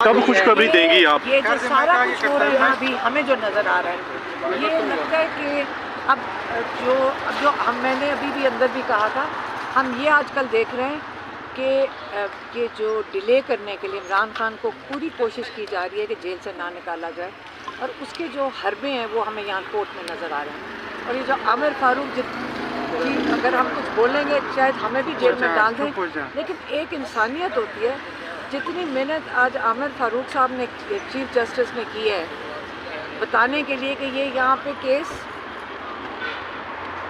कब खुशखबरी देंगी आप? ये जो सारा कुछ हो रहा है अभी हमें जो नज़र आ रहा है, ये लगता है कि अब जो हम मैंने अभी भी अंदर भी कहा था, हम ये आजकल देख रहे हैं कि ये जो डिले करने के लिए इमरान खान को पूरी कोशिश की जा रही है कि जेल से ना निकाला जाए, और उसके जो हरबे हैं वो हमें यहाँ कोर्ट में नज़र आ रहे हैं। और ये जो आमिर फारूक जी, अगर हम कुछ बोलेंगे शायद हमें भी जेल में डाल दें, लेकिन एक इंसानियत होती है। जितनी मेहनत आज आमिर फारूक साहब ने, चीफ जस्टिस ने की है बताने के लिए कि ये यहाँ पे केस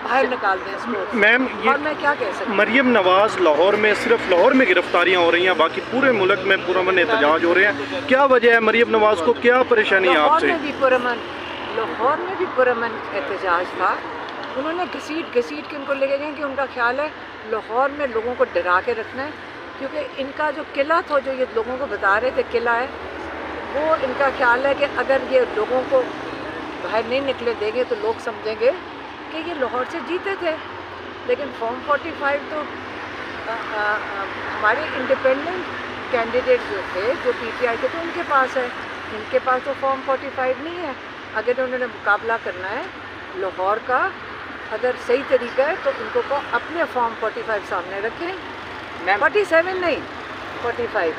बाहर निकाल दें इसको, मैम, और मैं क्या कह सकती हूँ, मरियम नवाज लाहौर में, सिर्फ लाहौर में गिरफ्तारियां हो रही हैं, बाकी पूरे मुल्क में पुरअमन एहतजाज हो रहे हैं। क्या वजह है? मरियम नवाज को क्या परेशानी है आपसे? लाहौर में भी पुरअमन एहतजाज था। उन्होंने घसीट के उनको लेके गए कि उनका ख्याल है लाहौर में लोगों को डरा के रखना है, क्योंकि इनका जो किला था, जो ये लोगों को बता रहे थे किला है, वो इनका ख्याल है कि अगर ये लोगों को बाहर नहीं निकले देंगे तो लोग समझेंगे कि ये लाहौर से जीते थे। लेकिन फॉर्म 45 तो हमारे इंडिपेंडेंट कैंडिडेट जो थे, जो पीटीआई के, तो उनके पास है। इनके पास तो फॉर्म 45 नहीं है। अगर उन्होंने मुकाबला करना है लाहौर का, अगर सही तरीका है तो उनको को अपने फॉर्म 45 सामने रखें, 47 नहीं 45।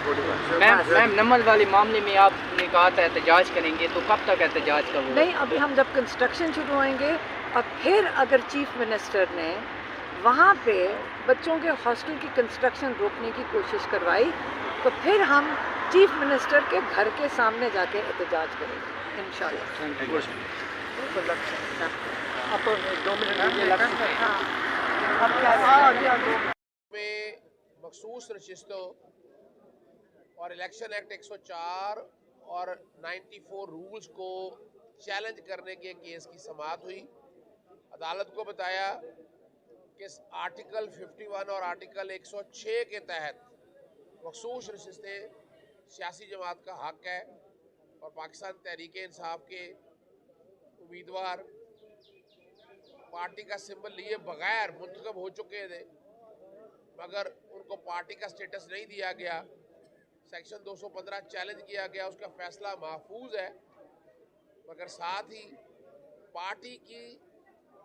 मैम, नमल वाले मामले में आपने कहा था एहतजाज करेंगे, तो कब तक एहतजाज का वो? नहीं, अभी हम जब कंस्ट्रक्शन शुरू होएंगे और फिर अगर चीफ मिनिस्टर ने वहाँ पे बच्चों के हॉस्टल की कंस्ट्रक्शन रोकने की कोशिश करवाई, तो फिर हम चीफ मिनिस्टर के घर के सामने जाके एहतजाज करेंगे इंशाल्लाह। में मखसूस नशिस्तों और इलेक्शन एक्ट 104 और 94 रूल्स को चैलेंज करने के केस की समाअत हुई। अदालत को बताया कि आर्टिकल 51 और आर्टिकल 106 के तहत मखसूस नशिस्तें सियासी जमात का हक है, और पाकिस्तान तहरीक इंसाफ के उम्मीदवार पार्टी का सिंबल लिए बगैर मुंतखब हो चुके थे, मगर उनको पार्टी का स्टेटस नहीं दिया गया। सेक्शन 215 चैलेंज किया गया, उसका फैसला महफूज है, मगर साथ ही पार्टी की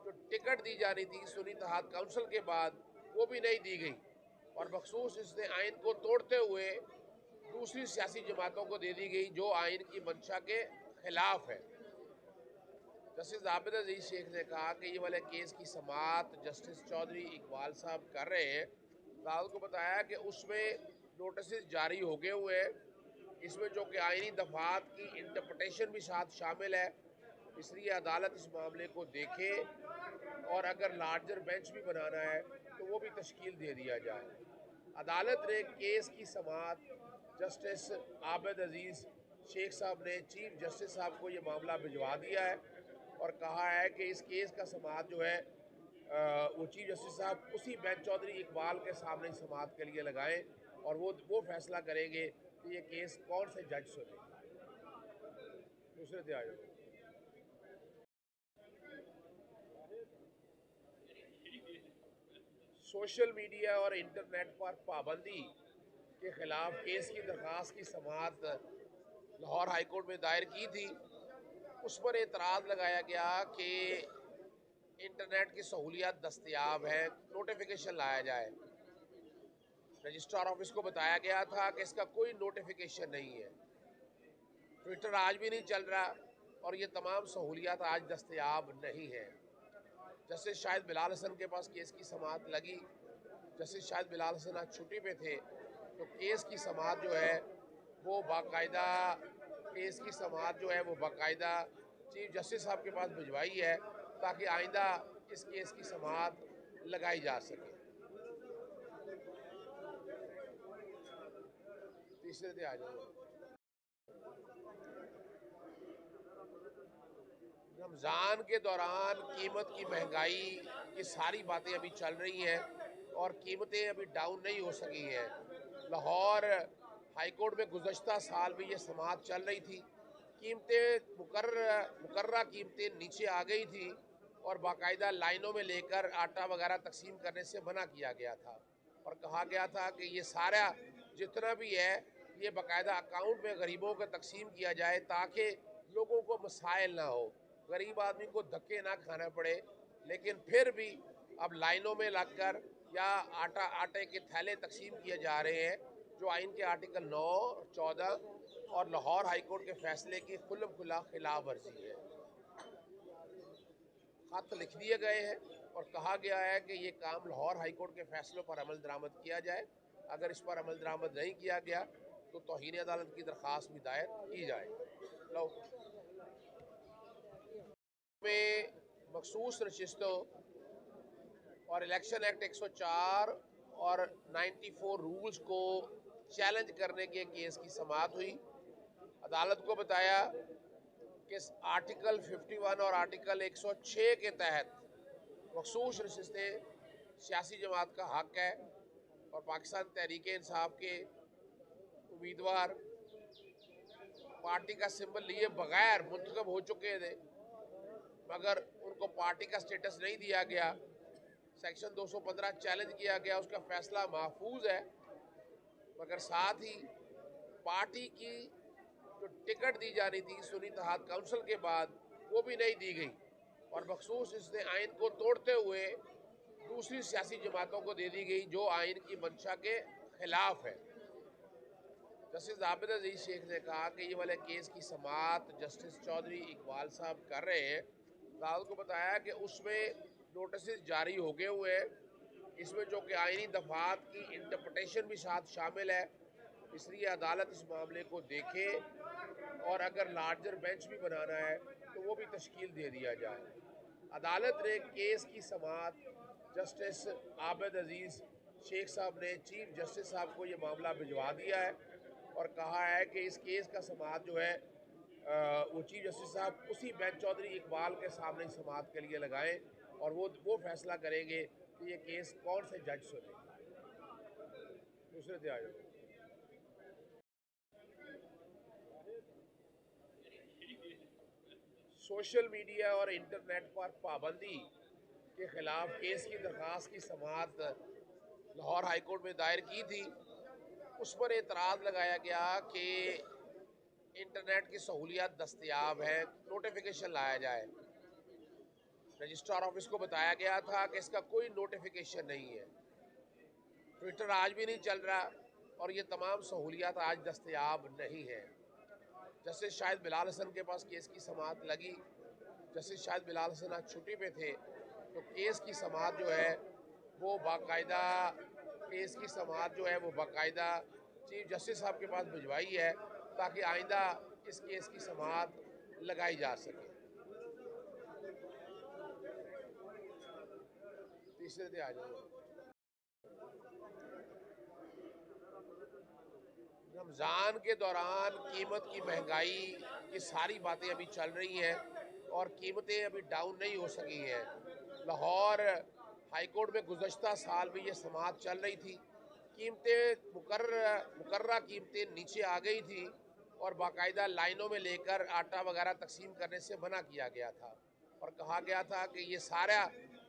जो टिकट दी जानी थी सुन्नी इत्तेहाद काउंसिल के बाद, वो भी नहीं दी गई, और मखसूस इसने आइन को तोड़ते हुए दूसरी सियासी जमातों को दे दी गई जो आइन की मंशा के खिलाफ है। जस्टिस आबिद अजीज शेख ने कहा कि ये वाले केस की समाअत जस्टिस चौधरी इकबाल साहब कर रहे हैं। अदालत को बताया कि उसमें नोटिस जारी हो गए हुए हैं, इसमें जो कि आइनी दफात की इंटरप्रटेशन भी साथ शामिल है, इसलिए अदालत इस मामले को देखे और अगर लार्जर बेंच भी बनाना है तो वो भी तश्कील दे दिया जाए। अदालत ने केस की समाअत जस्टिस आबिद अजीज शेख साहब ने चीफ जस्टिस साहब को ये मामला भिजवा दिया है और कहा है कि इस केस का समाअत जो है वो चीफ जस्टिस साहब उसी बेंच चौधरी इकबाल के सामने समाअत के लिए लगाएं, और वो फैसला करेंगे कि ये केस कौन से जज सुने। दूसरे पे आ जाओ। सोशल मीडिया और इंटरनेट पर पाबंदी के खिलाफ केस की दरख्वास्त की समाअत लाहौर हाई कोर्ट में दायर की थी। उस पर एतराज़ लगाया गया कि इंटरनेट की सहूलियत दस्तयाब है, नोटिफिकेशन लाया जाए। रजिस्ट्रार ऑफिस को बताया गया था कि इसका कोई नोटिफिकेशन नहीं है, ट्विटर आज भी नहीं चल रहा, और ये तमाम सहूलियत आज दस्तयाब नहीं है। जस्टिस शाहिद बिलाल हसन के पास केस की समाअत लगी। जस्टिस शाहिद बिलाल हसन आज छुट्टी पे थे, तो केस की समाअत जो है वो बाकायदा चीफ जस्टिस साहब के पास भिजवाई है, ताकि आइंदा इस केस की समाअत लगाई जा सके। तीसरे दिन आ जाए। रमज़ान के दौरान कीमत की महंगाई की सारी बातें अभी चल रही हैं और कीमतें अभी डाउन नहीं हो सकी हैं। लाहौर हाई कोर्ट में गुज़श्ता साल भी ये समाअत चल रही थी, कीमतें मुकर्ररा कीमतें नीचे आ गई थी और बाकायदा लाइनों में लेकर आटा वगैरह तकसीम करने से मना किया गया था, और कहा गया था कि ये सारा जितना भी है ये बाकायदा अकाउंट में गरीबों को तकसीम किया जाए ताकि लोगों को मसाइल ना हो, गरीब आदमी को धक्के ना खाना पड़े। लेकिन फिर भी अब लाइनों में लगकर या आटे के थैले तकसीम किए जा रहे हैं, जो आइन के आर्टिकल 9, 14 और लाहौर हाईकोर्ट के फैसले की खुल्लम खुला खिलाफ वर्जी है। खत लिख दिए गए हैं और कहा गया है कि ये काम लाहौर हाईकोर्ट के फैसलों पर अमल दरामद किया जाए। अगर इस पर अमल दरामद नहीं किया गया तो तौहीन अदालत की दरख्वास्त भी दायर की जाए। लो में मखसूस नशिस्तों और इलेक्शन एक्ट 104 और 94 रूल्स को चैलेंज करने के केस की समाअत हुई। अदालत को बताया कि आर्टिकल 51 और आर्टिकल 106 के तहत मखसूस नशिस्तें सियासी जमात का हक है और पाकिस्तान तहरीक इंसाफ के उम्मीदवार पार्टी का सिंबल लिए बगैर मुंतखब हो चुके थे, मगर उनको पार्टी का स्टेटस नहीं दिया गया। सेक्शन 215 चैलेंज किया गया, उसका फैसला महफूज है, मगर साथ ही पार्टी की जो टिकट दी जानी थी सुन्नी इत्तेहाद काउंसिल के बाद वो भी नहीं दी गई और मखसूस इसने आइन को तोड़ते हुए दूसरी सियासी जमातों को दे दी गई जो आइन की मंशा के खिलाफ है। जस्टिस आबिद अजीज शेख ने कहा कि ये वाले केस की समाअत जस्टिस चौधरी इकबाल साहब कर रहे हैं। अदालत को बताया कि उसमें नोटिस जारी हो गए हुए हैं, इसमें जो कि आइनी दफात की इंटरप्रटेशन भी साथ शामिल है, इसलिए अदालत इस मामले को देखे और अगर लार्जर बेंच भी बनाना है तो वो भी तश्कील दे दिया जाए। अदालत ने केस की समाअत जस्टिस आबिद अजीज शेख साहब ने चीफ जस्टिस साहब को ये मामला भिजवा दिया है और कहा है कि इस केस का समाअत जो है वो चीफ जस्टिस साहब उसी बेंच चौधरी इकबाल के सामने समाअत के लिए लगाएं और वो फैसला करेंगे कि ये केस कौन से जज सुने। दूसरे से आ जाओ। सोशल मीडिया और इंटरनेट पर पाबंदी के खिलाफ केस की दरख्वास्त की समाअत लाहौर हाईकोर्ट में दायर की थी। उस पर एतराज़ लगाया गया कि इंटरनेट की सहूलियत दस्तयाब है, नोटिफिकेशन लाया जाए। रजिस्ट्रार ऑफिस को बताया गया था कि इसका कोई नोटिफिकेशन नहीं है। ट्विटर आज भी नहीं चल रहा और ये तमाम सहूलियत आज दस्तयाब नहीं है। जस्टिस शाहिद बिलाल हसन के पास केस की समाअत लगी। जस्टिस शाहिद बिलाल हसन आज छुट्टी पे थे, तो केस की समाअत जो है वो बाकायदा चीफ जस्टिस साहब के पास भिजवाई है ताकि आइंदा इस केस की समाअत लगाई जा सके। तीसरे से आ जाए। रमज़ान के दौरान कीमत की महंगाई की सारी बातें अभी चल रही हैं और कीमतें अभी डाउन नहीं हो सकी हैं। लाहौर हाईकोर्ट में गुज़श्ता साल भी ये समाअत चल रही थी, कीमतें मुकर्ररा कीमतें नीचे आ गई थी और बाकायदा लाइनों में लेकर आटा वगैरह तकसीम करने से मना किया गया था और कहा गया था कि ये सारा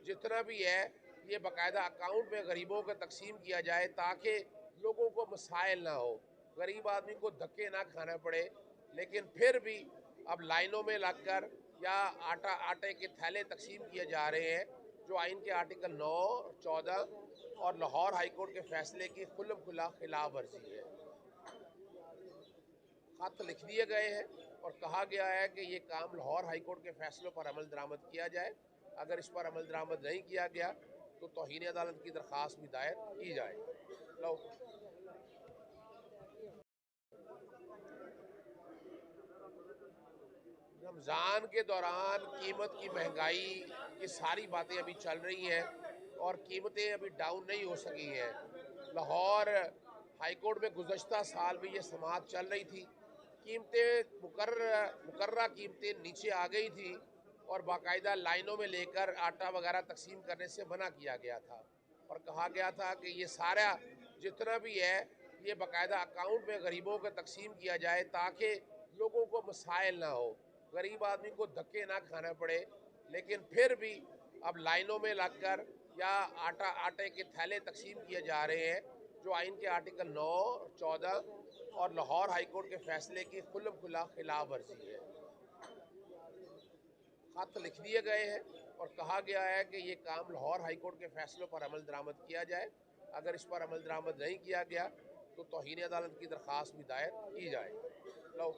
जितना भी है ये बाकायदा अकाउंट में गरीबों को तकसीम किया जाए ताकि लोगों को मसाइल ना हो, गरीब आदमी को धक्के ना खाना पड़े। लेकिन फिर भी अब लाइनों में लगकर या आटे के थैले तकसीम किए जा रहे हैं, जो आइन के आर्टिकल 9, 14 और लाहौर हाईकोर्ट के फैसले की खुल्लम खुला खिलाफ वर्जी है। खत लिख दिए गए हैं और कहा गया है कि ये काम लाहौर हाईकोर्ट के फैसलों पर अमल दरामद किया जाए। अगर इस पर अमल दरामद नहीं किया गया तो तौहीन अदालत की दरख्वास्त भी दायर की जाए। लो रमज़ान के दौरान कीमत की महंगाई की सारी बातें अभी चल रही हैं और कीमतें अभी डाउन नहीं हो सकी हैं। लाहौर हाईकोर्ट में गुज़श्ता साल भी ये समाअत चल रही थी, कीमतें मुकर्ररा कीमतें नीचे आ गई थी और बाकायदा लाइनों में लेकर आटा वगैरह तकसीम करने से मना किया गया था और कहा गया था कि ये सारा जितना भी है ये बाकायदा अकाउंट में गरीबों को तकसीम किया जाए ताकि लोगों को मसाइल ना हो, गरीब आदमी को धक्के ना खाना पड़े। लेकिन फिर भी अब लाइनों में लगकर या आटे के थैले तकसीम किए जा रहे हैं, जो आइन के आर्टिकल 9, 14 और लाहौर हाई कोर्ट के फैसले की खुल्लम खुल्ला खिलाफ वर्जी है। खत लिख दिए गए हैं और कहा गया है कि ये काम लाहौर हाई कोर्ट के फैसलों पर अमल दरामद किया जाए। अगर इस पर अमल दरामद नहीं किया गया तो तौहीन अदालत की दरख्वास्त भी दायर की जाए। लो